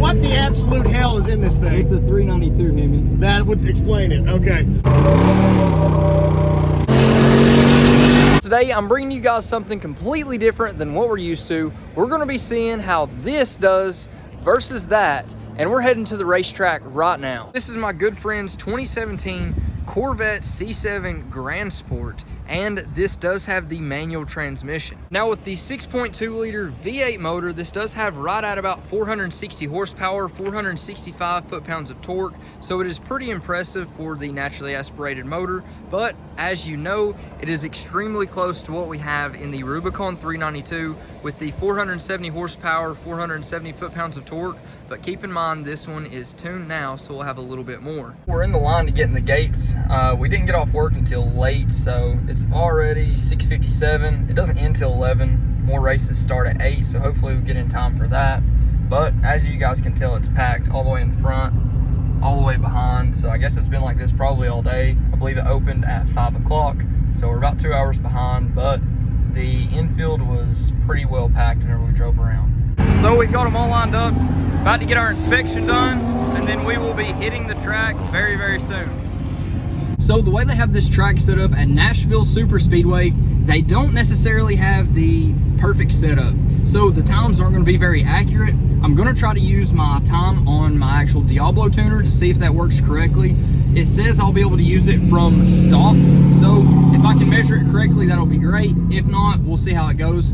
what the absolute hell is in this thing? It's a 392 Hemi. That would explain it. Okay. Today, I'm bringing you guys something completely different than what we're used to. We're gonna be seeing how this does versus that, and we're heading to the racetrack right now. This is my good friend's 2017 Corvette C7 Grand Sport, and this does have the manual transmission. Now with the 6.2 liter V8 motor, this does have right at about 460 horsepower, 465 foot-pounds of torque, so it is pretty impressive for the naturally aspirated motor, but as you know, it is extremely close to what we have in the Rubicon 392 with the 470 horsepower, 470 foot-pounds of torque, but keep in mind this one is tuned now, so we'll have a little bit more. We're in the line to get in the gates. We didn't get off work until late, so it's already 6:57. It doesn't end till 11. More races start at 8, so hopefully we'll get in time for that. But as you guys can tell, it's packed all the way in front, all the way behind, so I guess it's been like this probably all day. I believe it opened at 5 o'clock, so we're about 2 hours behind, but the infield was pretty well packed whenever we drove around. So we've got them all lined up, about to get our inspection done, and then we will be hitting the track very, very soon. So the way they have this track set up at Nashville Super Speedway, they don't necessarily have the perfect setup. So the times aren't going to be very accurate. I'm going to try to use my time on my actual Diablo tuner to see if that works correctly. It says I'll be able to use it from stock. So if I can measure it correctly, that'll be great. If not, we'll see how it goes.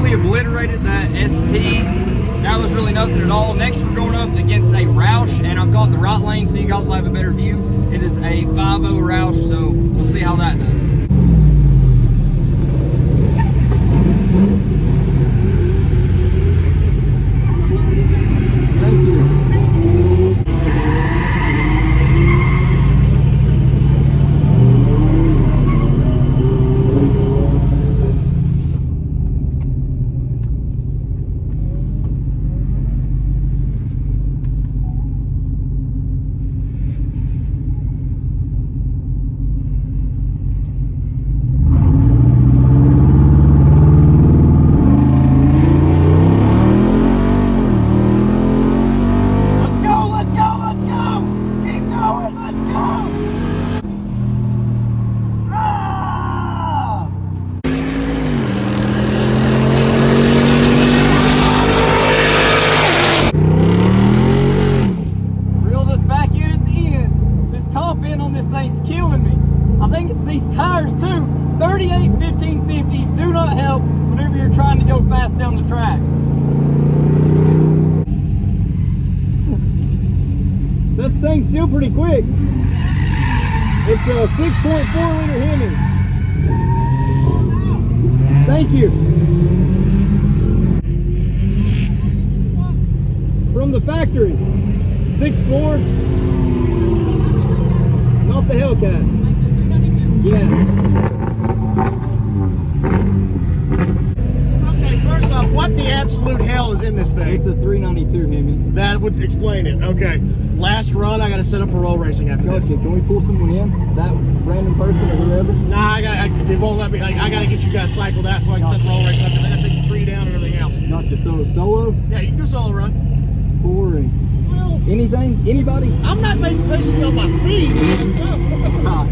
Obliterated that ST. That was really nothing at all. Next we're going up against a Roush, and I've got the right lane so you guys will have a better view. It is a 5.0 Roush, so we'll see how that does. track. This thing's still pretty quick. It's a 6.4 liter Hemi. Thank you. From the factory. 6.4. Not the Hellcat. Yeah. Okay, first off, what the absolute hell is in this thing? It's a 392 Hemi. That would explain it. Okay. Last run, I got to set up for roll racing after Gotcha. this. Can we pull someone in? That random person or whoever? Nah, they won't let me. I got to get you guys cycled out so I can set the roll racing up because I got to take the tree down and everything else. Gotcha. So solo? Yeah, you can do a solo run. Boring. Well, Anything? Anybody? I'm not racing on my feet. Ah.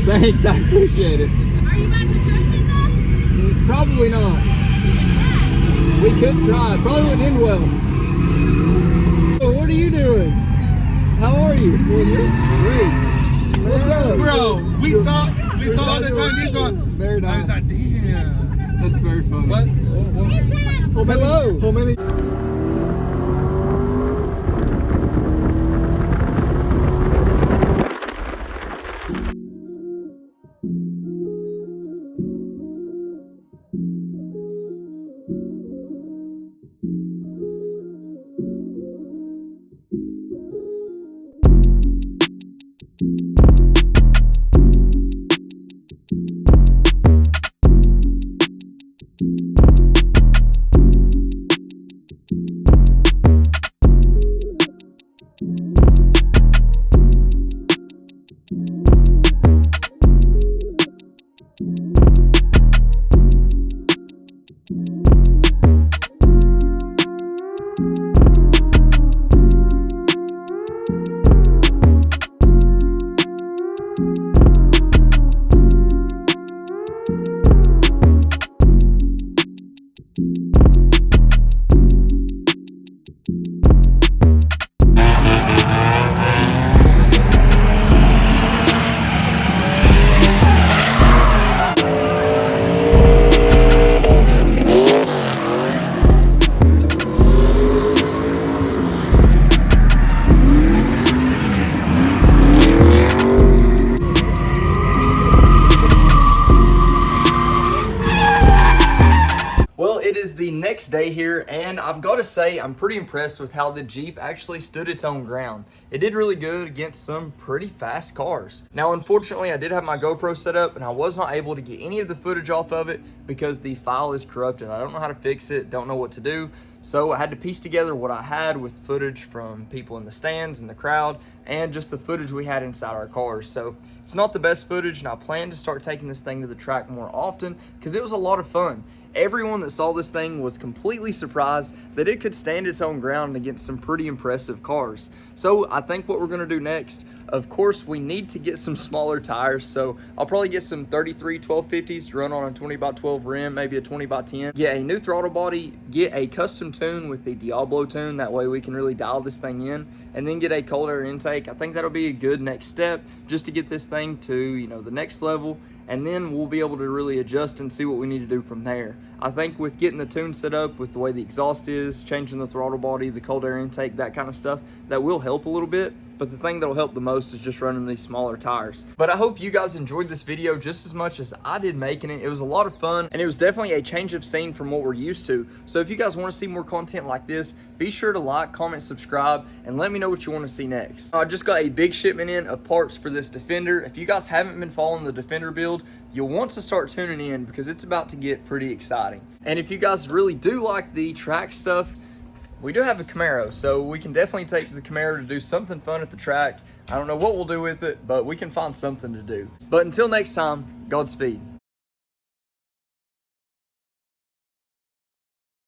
Thanks, I appreciate it. Are you about to drift it though? Probably not. We could try. Probably wouldn't end well. So what are you doing? How are you? Well, you're great. What's up? Bro, we saw all the time this one. Very I nice. was like, damn. That's very funny. What? Hello. How many? Next day here, and I've got to say I'm pretty impressed with how the Jeep actually stood its own ground. It did really good against some pretty fast cars. Now unfortunately I did have my GoPro set up and I was not able to get any of the footage off of it because the file is corrupted. I don't know how to fix it, don't know what to do. So I had to piece together what I had with footage from people in the stands and the crowd and just the footage we had inside our cars. So it's not the best footage, and I plan to start taking this thing to the track more often because it was a lot of fun. Everyone that saw this thing was completely surprised that it could stand its own ground against some pretty impressive cars. So I think what we're gonna do next, of course, we need to get some smaller tires. So I'll probably get some 33 1250s to run on a 20x12 rim, maybe a 20x10. Get a new throttle body, get a custom tune with the Diablo tune. That way we can really dial this thing in, and then get a cold air intake. I think that'll be a good next step just to get this thing to, you know, the next level. And then we'll be able to really adjust and see what we need to do from there. I think with getting the tune set up with the way the exhaust is, changing the throttle body, the cold air intake, that kind of stuff, that will help a little bit. But the thing that'll help the most is just running these smaller tires. But I hope you guys enjoyed this video just as much as I did making it. It was a lot of fun, and it was definitely a change of scene from what we're used to. So if you guys want to see more content like this, be sure to like, comment, subscribe, and let me know what you want to see next. I just got a big shipment in of parts for this Defender. If you guys haven't been following the Defender build, you'll want to start tuning in because it's about to get pretty exciting. And if you guys really do like the track stuff, we do have a Camaro, so we can definitely take the Camaro to do something fun at the track. I don't know what we'll do with it, but we can find something to do. But until next time, Godspeed.